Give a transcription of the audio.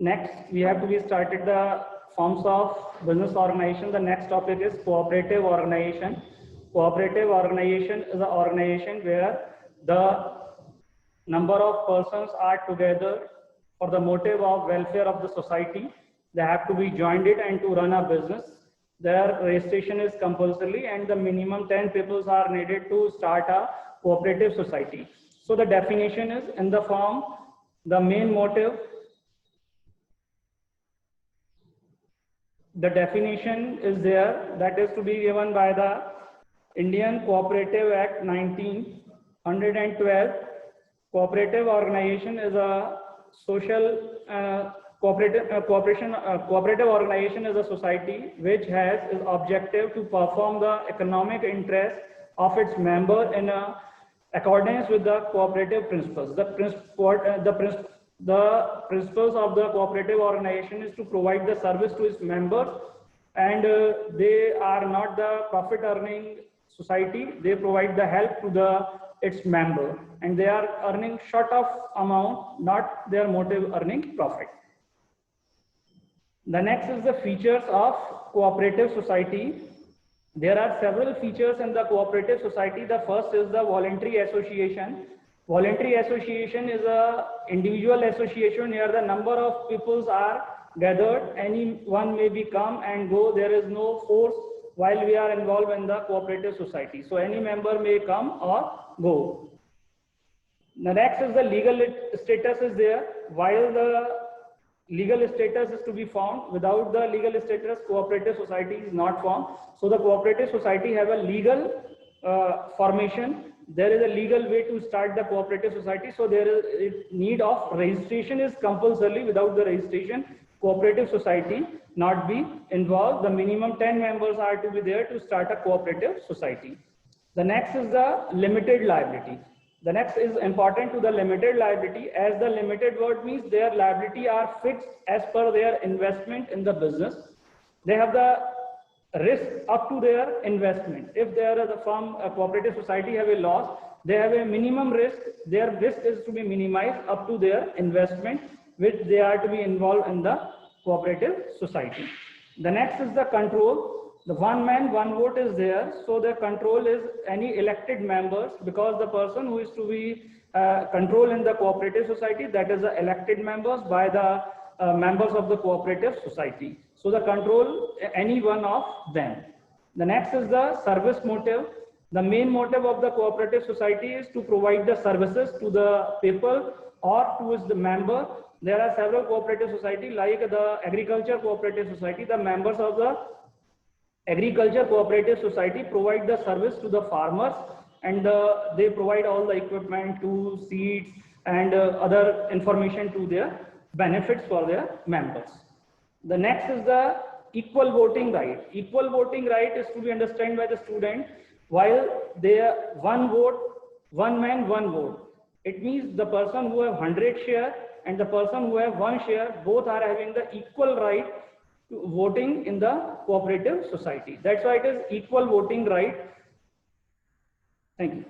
Next, we have to be started the forms of business organization. The next topic is cooperative organization. Cooperative organization is an organization where the number of persons are together for the motive of welfare of the society. They have to be joined it and to run a business. Their registration is compulsory and the minimum 10 people are needed to start a cooperative society. So the definition is in the form, the main motive. The definition is there, that is to be given by the Indian Cooperative Act 1912. Cooperative organization is a cooperative organization is a society which has its objective to perform the economic interest of its member in accordance with the cooperative principles. The principles of the cooperative organization is to provide the service to its members, and they are not the profit earning society. They provide the help to its member, and they are earning short of amount, not their motive earning profit. The next is the features of cooperative society. There are several features in the cooperative society. The first is the voluntary association. Voluntary association is a individual association where the number of peoples are gathered. Anyone may be come and go. There is no force while we are involved in the cooperative society. So any member may come or go. The next is the legal status is there. While the legal status is to be found, without the legal status, cooperative society is not formed. So the cooperative society have a legal formation. There is a legal way to start the cooperative society. So there is need of registration is compulsory. Without the registration, cooperative society not be involved. The minimum 10 members are to be there to start a cooperative society. The next is the limited liability. The next is important to the limited liability, as the limited word means their liability are fixed as per their investment in the business. They have the risk up to their investment. If there is a firm, a cooperative society have a loss, they have a minimum risk. Their risk is to be minimized up to their investment, which they are to be involved in the cooperative society. The next is the control. The one man, one vote is there. So the control is any elected members, because the person who is to be control in the cooperative society, that is the elected members by the members of the cooperative society. So the control any one of them. The next is the service motive. The main motive of the cooperative society is to provide the services to the people or to the member. There are several cooperative society like the agriculture cooperative society. The members of the agriculture cooperative society provide the service to the farmers, and they provide all the equipment, tools, seeds, and other information to their benefits for their members. The next is the equal voting right. Equal voting right is to be understood by the student. While they are one vote, one man, one vote. It means the person who have 100 share and the person who have 1 share, both are having the equal right to voting in the cooperative society. That's why it is equal voting right. Thank you.